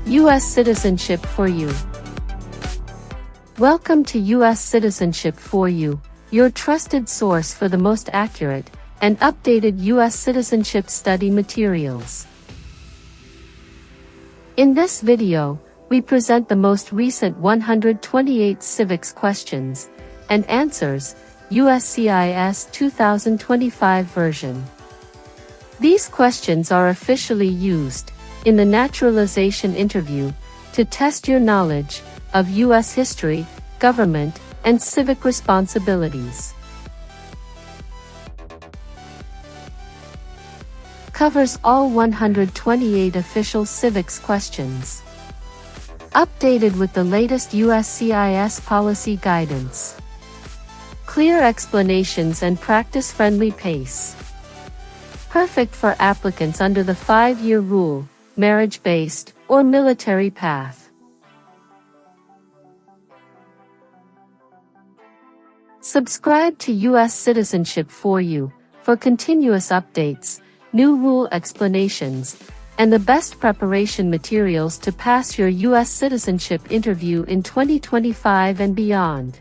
U.S. Citizenship for You. Welcome to U.S. Citizenship for You, your trusted source for the most accurate and updated U.S. citizenship study materials. In this video, we present the most recent 128 civics questions and answers, USCIS 2025 version. These questions are officially used in the naturalization interview to test your knowledge of U.S. history, government, and civic responsibilities. Covers all 128 official civics questions. Updated with the latest USCIS policy guidance. Clear explanations and practice-friendly pace. Perfect for applicants under the 5-year rule, marriage-based, or military path. Subscribe to U.S. Citizenship for You for continuous updates, new rule explanations, and the best preparation materials to pass your U.S. citizenship interview in 2025 and beyond.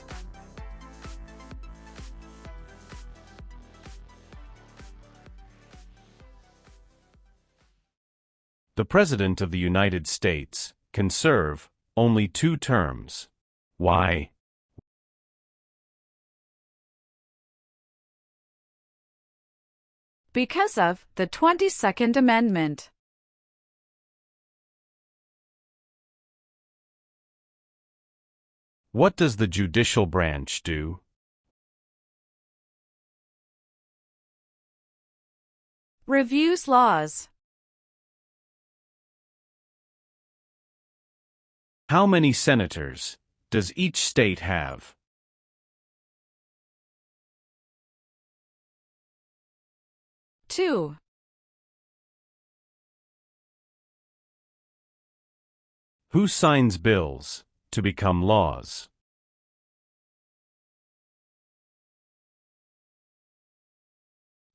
The President of the United States can serve only 2 terms. Why? Because of the 22nd Amendment. What does the judicial branch do? Reviews laws. How many senators does each state have? Two. Who signs bills to become laws?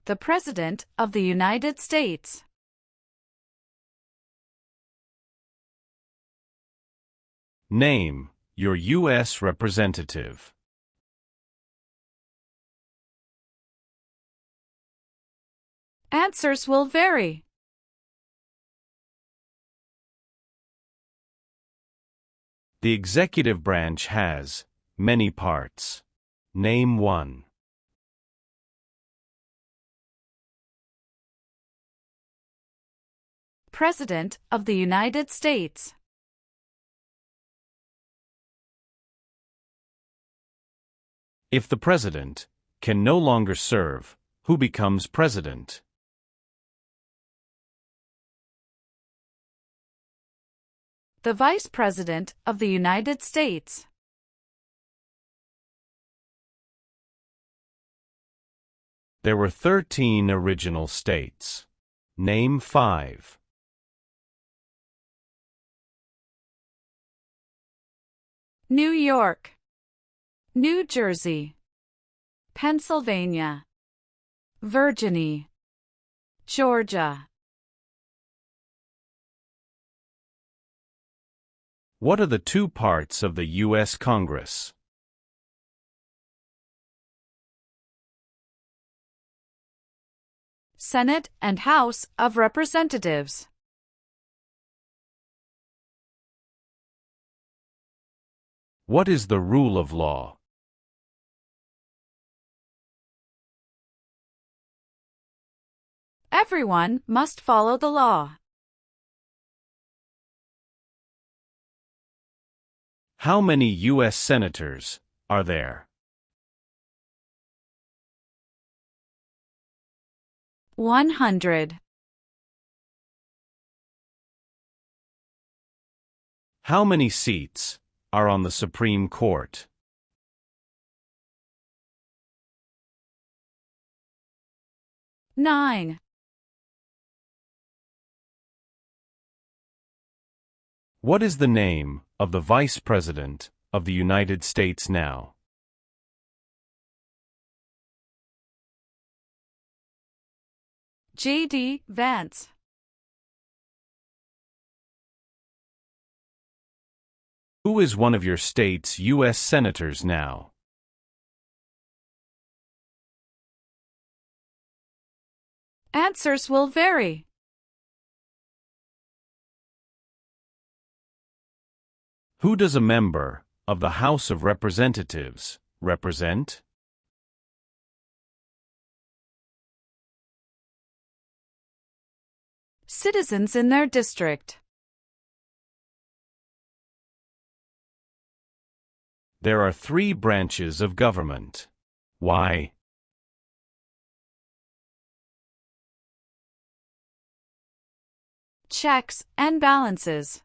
The President of the United States. Name your U.S. representative. Answers will vary. The executive branch has many parts. Name one. President of the United States. If the president can no longer serve, who becomes president? The Vice President of the United States. There were 13 original states. Name 5. New York, New Jersey, Pennsylvania, Virginia, Georgia. What are the 2 parts of the U.S. Congress? Senate and House of Representatives. What is the rule of law? Everyone must follow the law. How many U.S. senators are there? 100. How many seats are on the Supreme Court? 9. What is the name of the Vice President of the United States now? J.D. Vance. Who is one of your state's U.S. senators now? Answers will vary. Who does a member of the House of Representatives represent? Citizens in their district. There are 3 branches of government. Why? Checks and balances.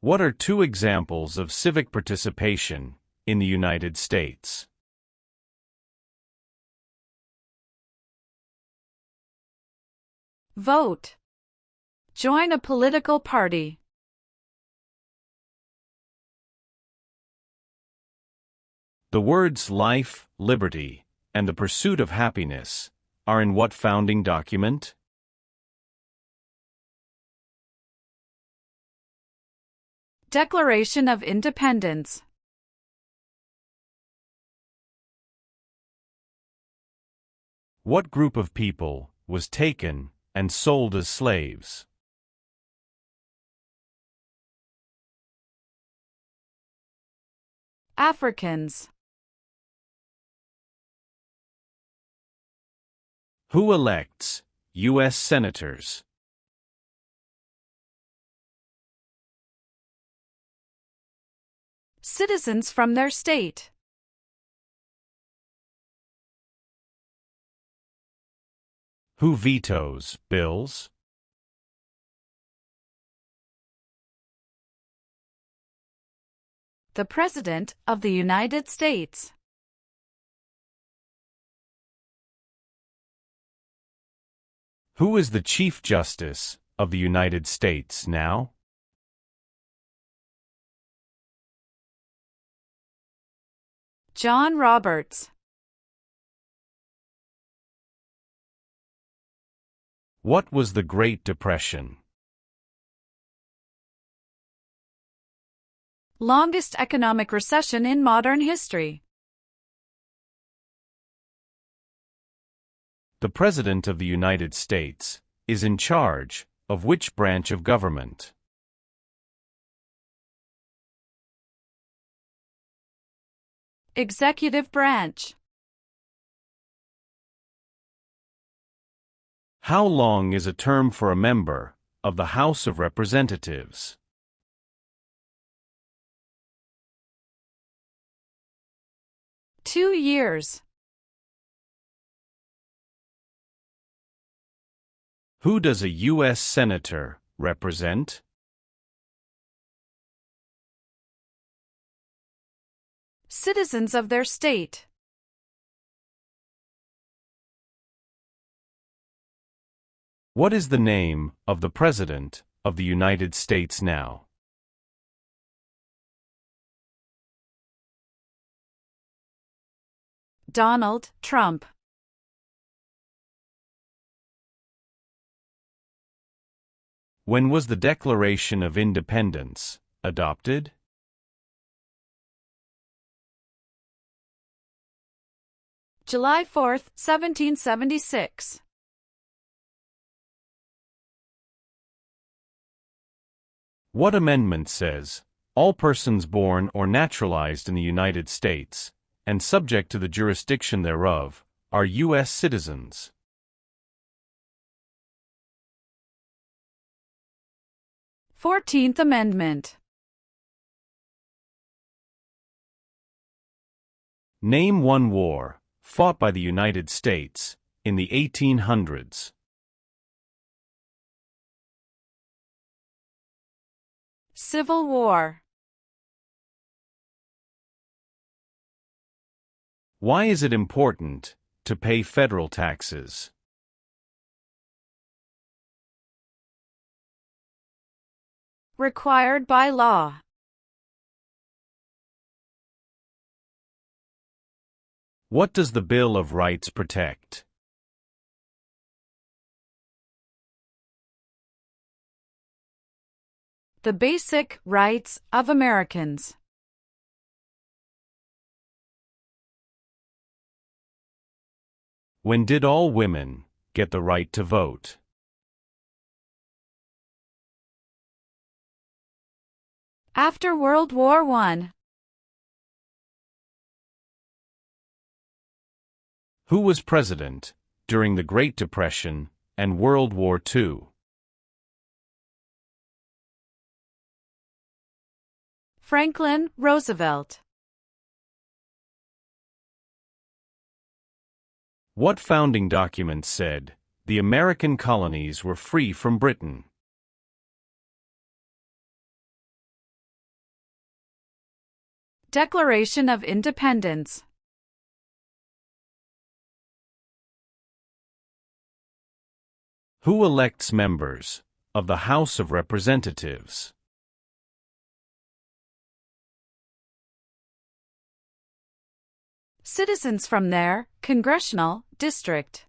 What are 2 examples of civic participation in the United States? Vote. Join a political party. The words life, liberty, and the pursuit of happiness are in what founding document? Declaration of Independence. What group of people was taken and sold as slaves? Africans. Who elects U.S. senators? Citizens from their state. Who vetoes bills? The President of the United States. Who is the Chief Justice of the United States now? John Roberts. What was the Great Depression? Longest economic recession in modern history. The President of the United States is in charge of which branch of government? Executive branch. How long is a term for a member of the House of Representatives? Two years. Who does a U.S. Senator represent? Citizens of their state. What is the name of the President of the United States now? Donald Trump. When was the Declaration of Independence adopted? July 4, 1776. What amendment says, all persons born or naturalized in the United States, and subject to the jurisdiction thereof, are U.S. citizens? 14th Amendment. Name one war fought by the United States in the 1800s. Civil War. Why is it important to pay federal taxes? Required by law. What does the Bill of Rights protect? The basic rights of Americans. When did all women get the right to vote? After World War I. Who was president during the Great Depression and World War II? Franklin Roosevelt. What founding document said the American colonies were free from Britain? Declaration of Independence. Who elects members of the House of Representatives? Citizens from their congressional district.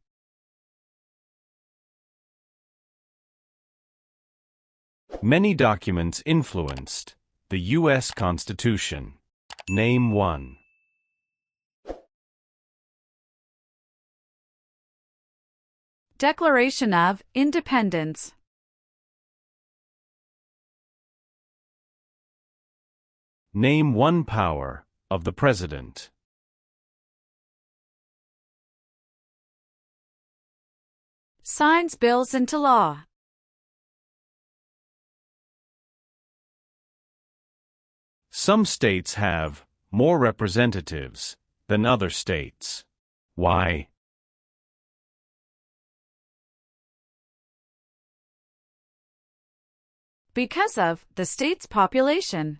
Many documents influenced the U.S. Constitution. Name one. Declaration of Independence. Name one power of the President. Signs bills into law. Some states have more representatives than other states. Why? Because of the state's population.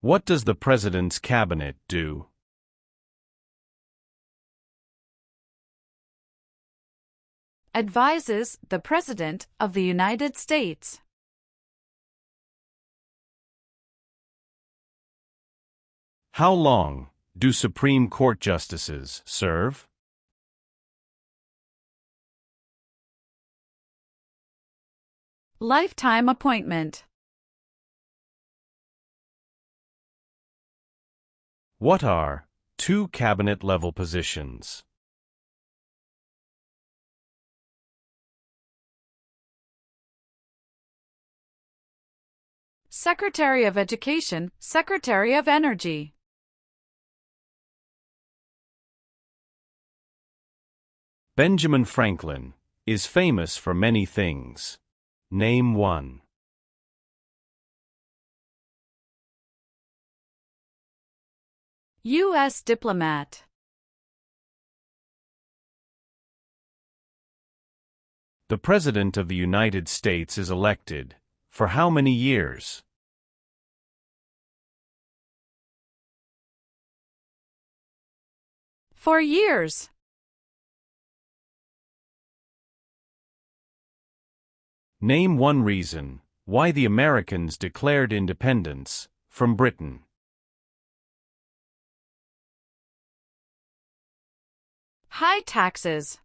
What does the President's cabinet do? Advises the President of the United States. How long do Supreme Court justices serve? Lifetime appointment. What are two cabinet-level positions? Secretary of Education, Secretary of Energy. Benjamin Franklin is famous for many things. Name one. U.S. diplomat. The President of the United States is elected for how many years? For years. Name one reason why the Americans declared independence from Britain. High taxes.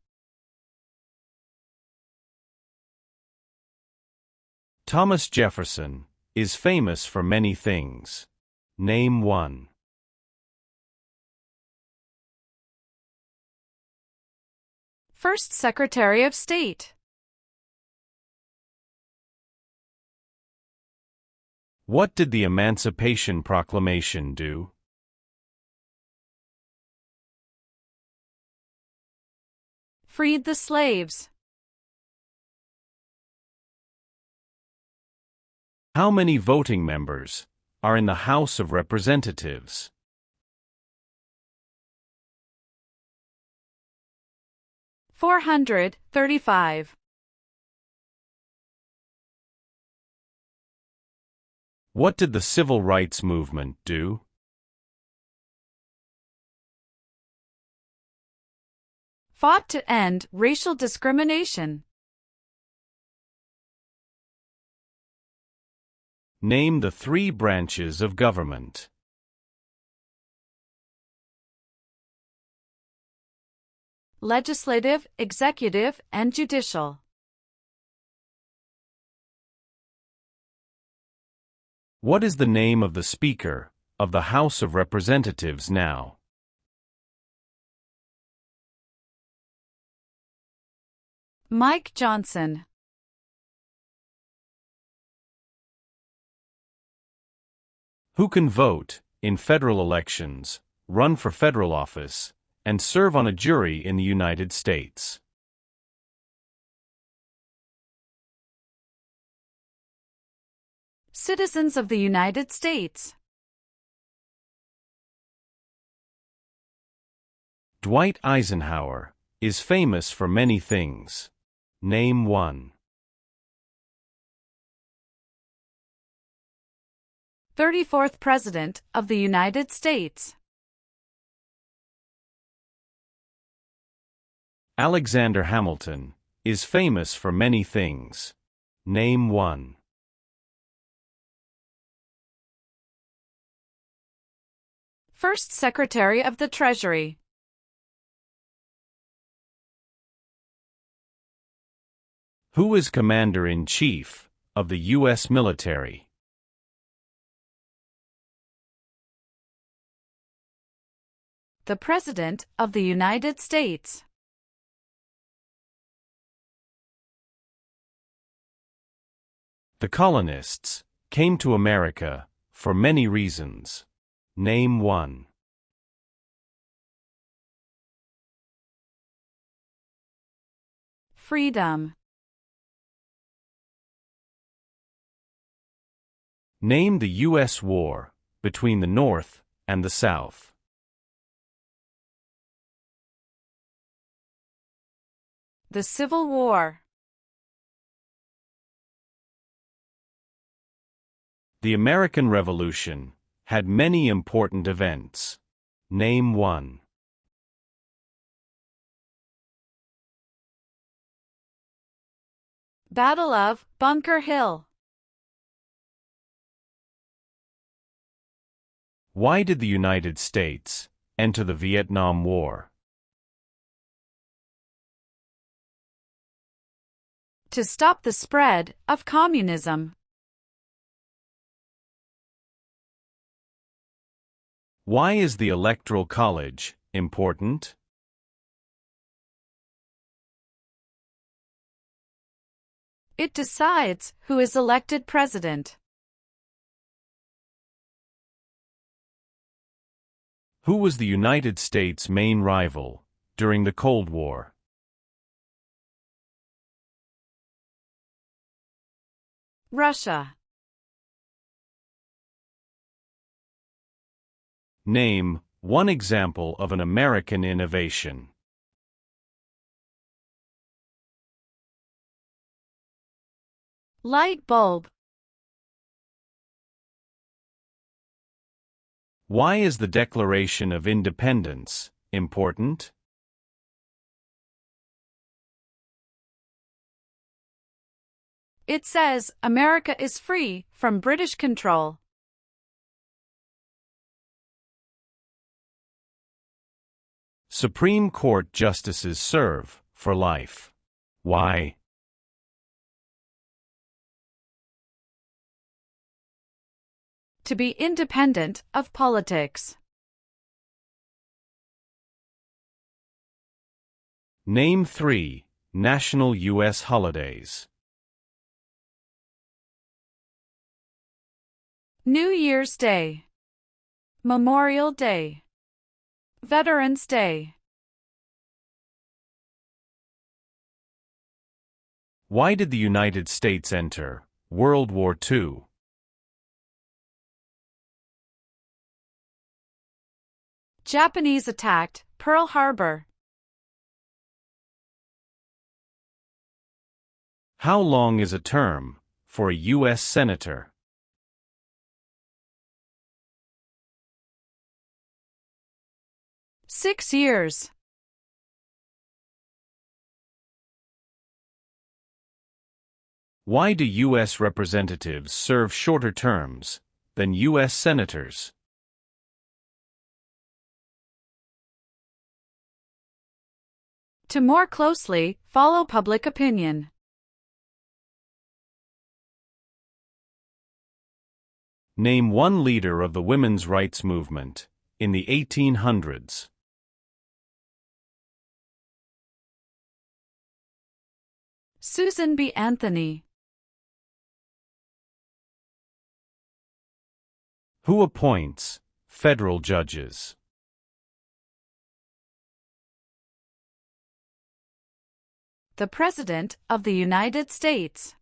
Thomas Jefferson is famous for many things. Name one. First Secretary of State. What did the Emancipation Proclamation do? Freed the slaves. How many voting members are in the House of Representatives? 435. What did the Civil Rights Movement do? Fought to end racial discrimination. Name the three branches of government. legislative, executive, and judicial. What is the name of the Speaker of the House of Representatives now? Mike Johnson. Who can vote in federal elections, run for federal office, and serve on a jury in the United States? Citizens of the United States. Dwight Eisenhower is famous for many things. Name one. 34th President of the United States. Alexander Hamilton is famous for many things. Name one. First Secretary of the Treasury. Who is Commander-in-Chief of the U.S. military? The President of the United States. The colonists came to America for many reasons. Name one. Freedom. Name the U.S. war between the North and the South. The Civil War. The American Revolution had many important events. Name one. Battle of Bunker Hill. Why did the United States enter the Vietnam War? To stop the spread of communism. Why is the Electoral College important? It decides who is elected president. Who was the United States' main rival during the Cold War? Russia. Name one example of an American innovation. Light bulb. Why is the Declaration of Independence important? It says America is free from British control. Supreme Court justices serve for life. Why? To be independent of politics. Name 3 national U.S. holidays. New Year's Day. Memorial Day. Veterans Day. Why did the United States enter World War II? Japanese attacked Pearl Harbor. How long is a term for a U.S. Senator? Six years. Why do U.S. representatives serve shorter terms than U.S. senators? To more closely follow public opinion. Name one leader of the women's rights movement in the 1800s. Susan B. Anthony. Who appoints federal judges? The President of the United States.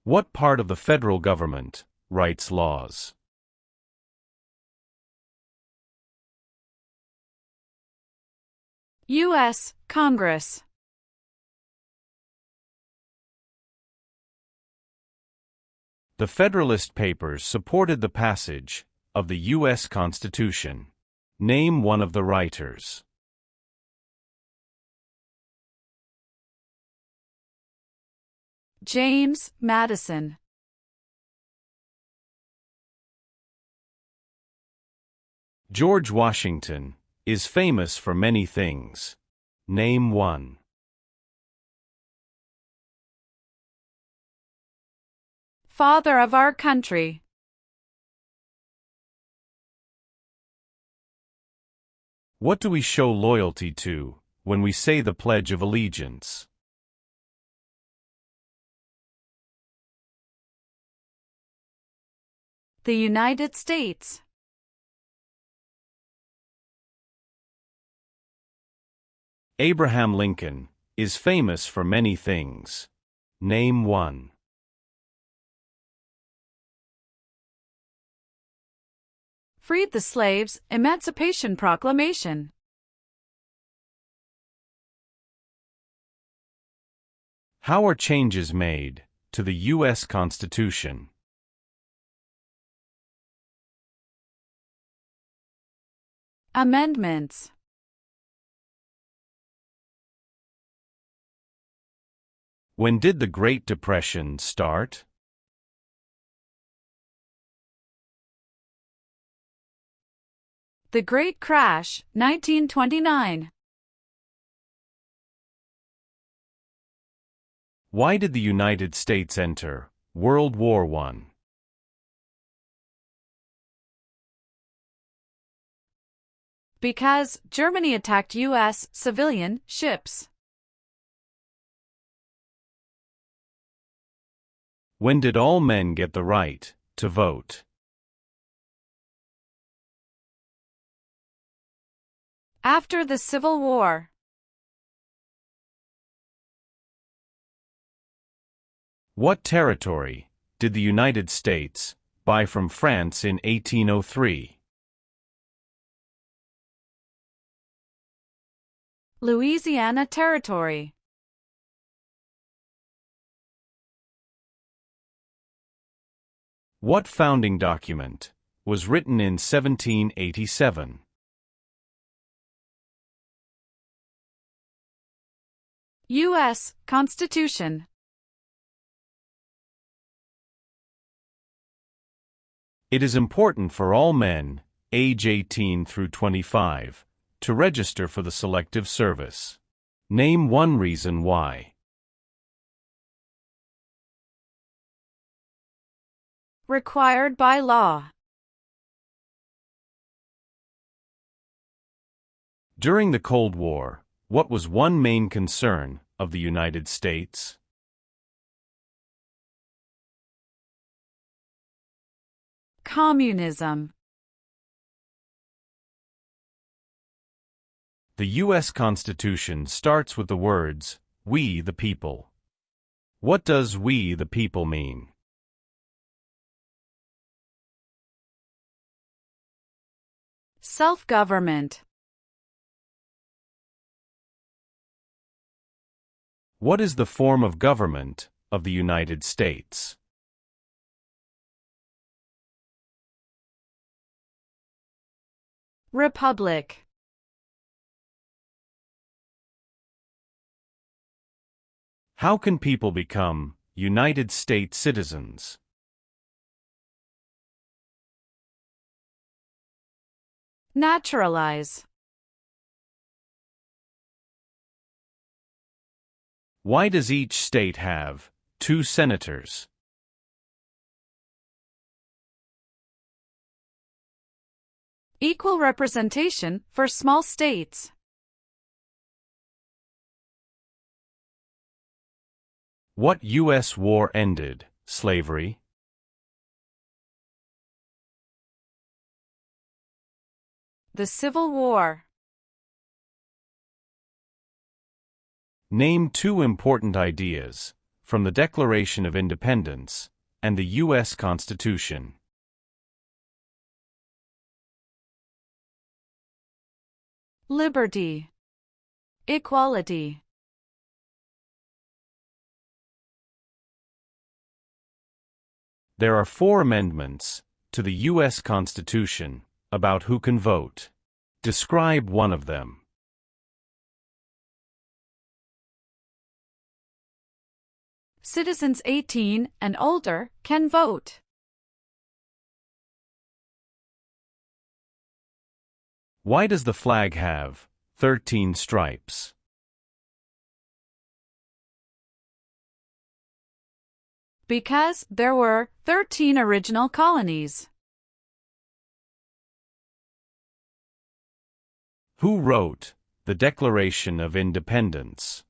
What part of the federal government writes laws? U.S. Congress. The Federalist Papers supported the passage of the U.S. Constitution. Name one of the writers. James Madison. George Washington is famous for many things. Name one. Father of our country. What do we show loyalty to when we say the Pledge of Allegiance? The United States. Abraham Lincoln is famous for many things. Name one. Freed the slaves, Emancipation Proclamation. How are changes made to the U.S. Constitution? Amendments. When did the Great Depression start? The Great Crash, 1929. Why did the United States enter World War I? Because Germany attacked U.S. civilian ships. When did all men get the right to vote? After the Civil War. What territory did the United States buy from France in 1803? Louisiana Territory. What founding document was written in 1787? U.S. Constitution. It is important for all men, age 18 through 25, to register for the Selective Service. Name one reason why. Required by law. During the Cold War, what was one main concern of the United States? Communism. The U.S. Constitution starts with the words, "We the people." What does "we the people" mean? Self-government. What is the form of government of the United States? Republic. How can people become United States citizens? Naturalize. Why does each state have 2 senators? Equal representation for small states. What U.S. war ended slavery? The Civil War. Name 2 important ideas from the Declaration of Independence and the U.S. Constitution. Liberty. Equality. There are 4 amendments to the U.S. Constitution about who can vote. Describe one of them. Citizens 18 and older can vote. Why does the flag have 13 stripes? Because there were 13 original colonies. Who wrote the Declaration of Independence?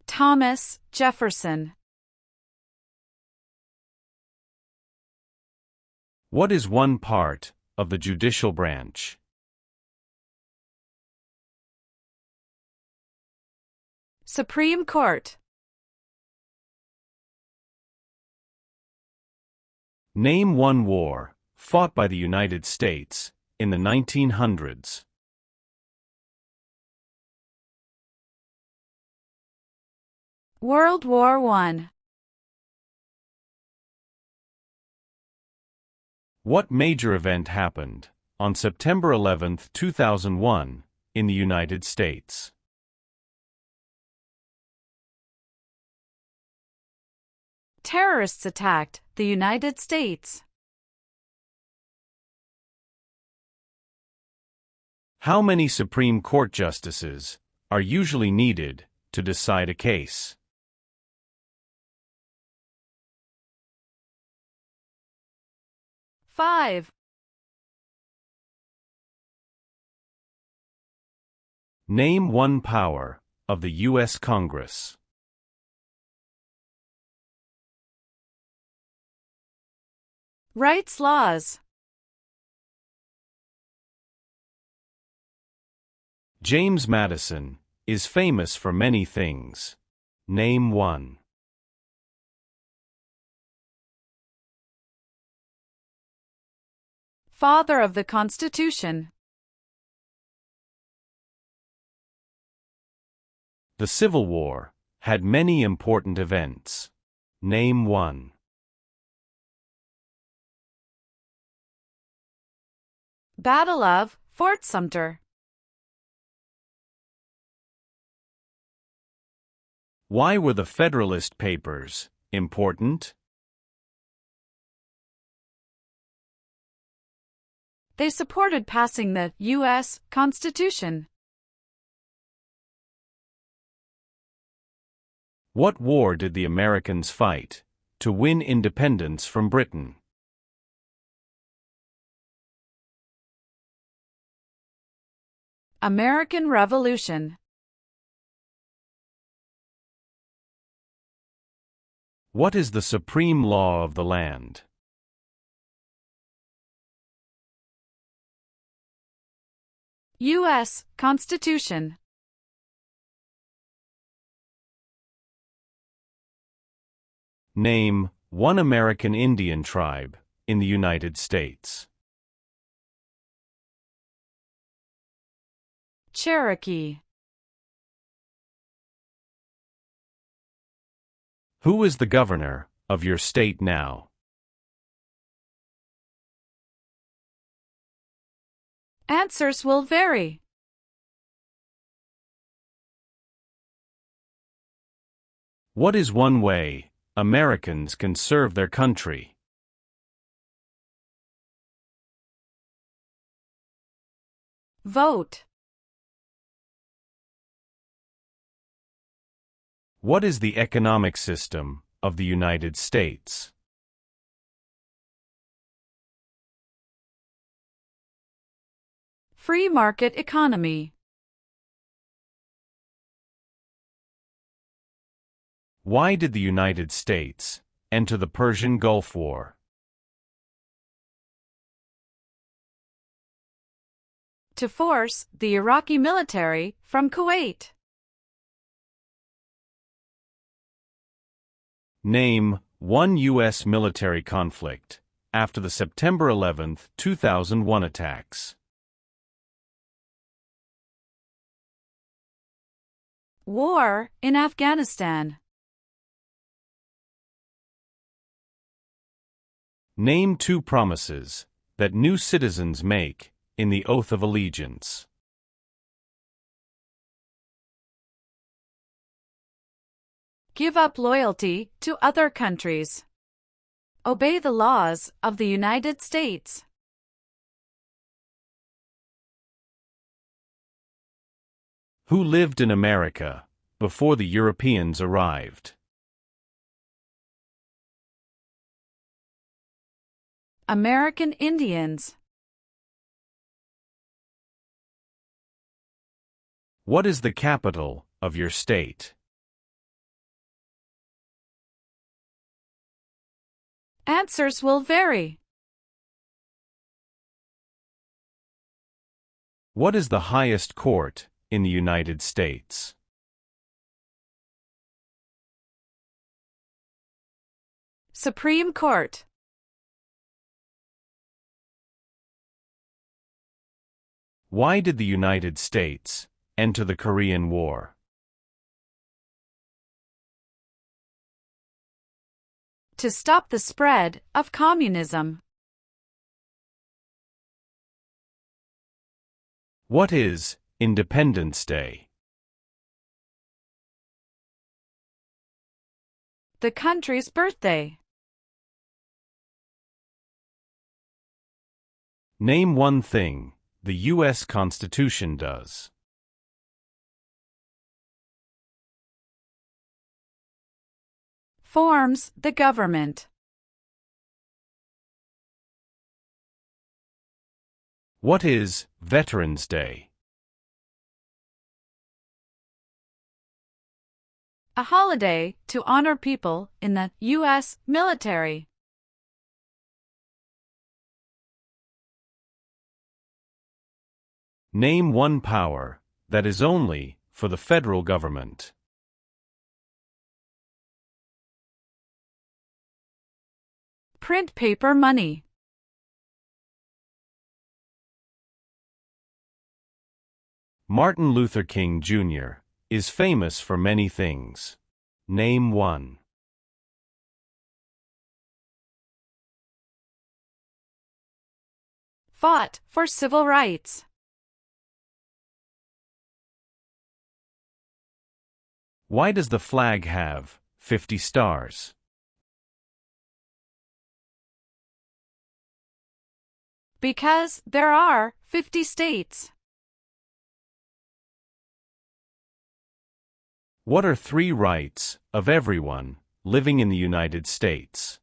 Thomas Jefferson. What is one part of the judicial branch? Supreme Court. Name one war fought by the United States in the 1900s. World War I. What major event happened on September 11, 2001, in the United States? Terrorists attacked the United States. How many Supreme Court justices are usually needed to decide a case? 5. Name one power of the U.S. Congress. Rights laws. James Madison is famous for many things. Name one. Father of the Constitution. The Civil War had many important events. Name one. Battle of Fort Sumter. Why were the Federalist Papers important? They supported passing the U.S. Constitution. What war did the Americans fight to win independence from Britain? American Revolution. What is the supreme law of the land? U.S. Constitution. Name one American Indian tribe in the United States. Cherokee. Who is the governor of your state now? Answers will vary. What is one way Americans can serve their country? Vote. What is the economic system of the United States? Free market economy. Why did the United States enter the Persian Gulf War? To force the Iraqi military from Kuwait. Name one U.S. military conflict after the September 11, 2001 attacks. War in Afghanistan. Name two promises that new citizens make in the Oath of Allegiance. Give up loyalty to other countries. Obey the laws of the United States. Who lived in America before the Europeans arrived? American Indians. What is the capital of your state? Answers will vary. What is the highest court in the United States? Supreme Court. Why did the United States enter the Korean War? To stop the spread of communism. What is Independence Day? The country's birthday. Name one thing the U.S. Constitution does. Forms the government. What is Veterans Day? A holiday to honor people in the U.S. military. Name one power that is only for the federal government. Print paper money. Martin Luther King Jr. is famous for many things. Name one. Fought for civil rights. Why does the flag have 50 stars? Because there are 50 states. What are three rights of everyone living in the United States?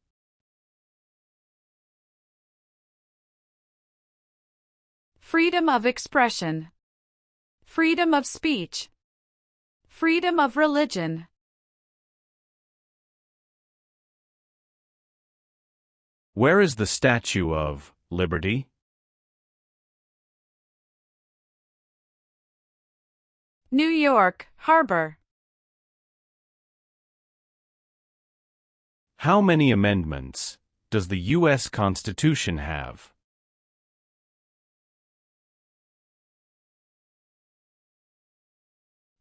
Freedom of expression. Freedom of speech. Freedom of religion. Where is the Statue of Liberty? New York Harbor. How many amendments does the U.S. Constitution have?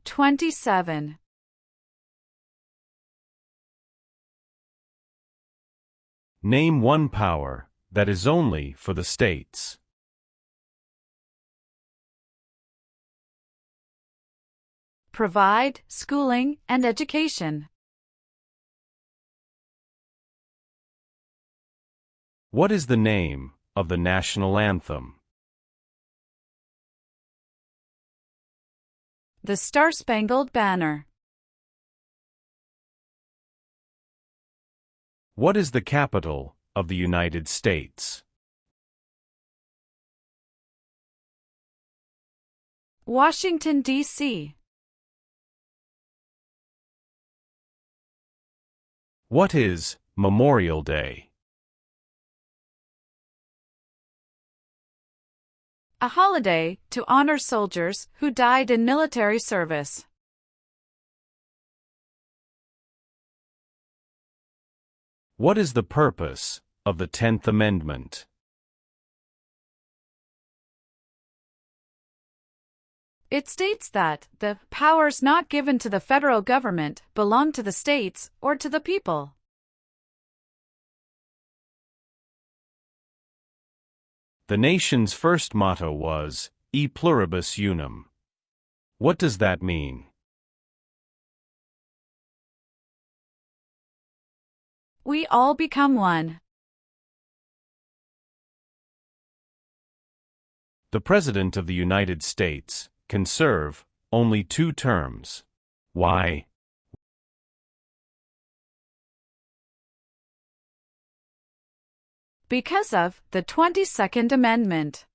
27. Name one power that is only for the states. Provide schooling and education. What is the name of the national anthem? The Star-Spangled Banner. What is the capital of the United States? Washington, D.C. What is Memorial Day? A holiday to honor soldiers who died in military service. What is the purpose of the 10th Amendment? It states that the powers not given to the federal government belong to the states or to the people. The nation's first motto was, E pluribus unum. What does that mean? We all become one. The President of the United States can serve only 2 terms. Why? Because of the 22nd Amendment.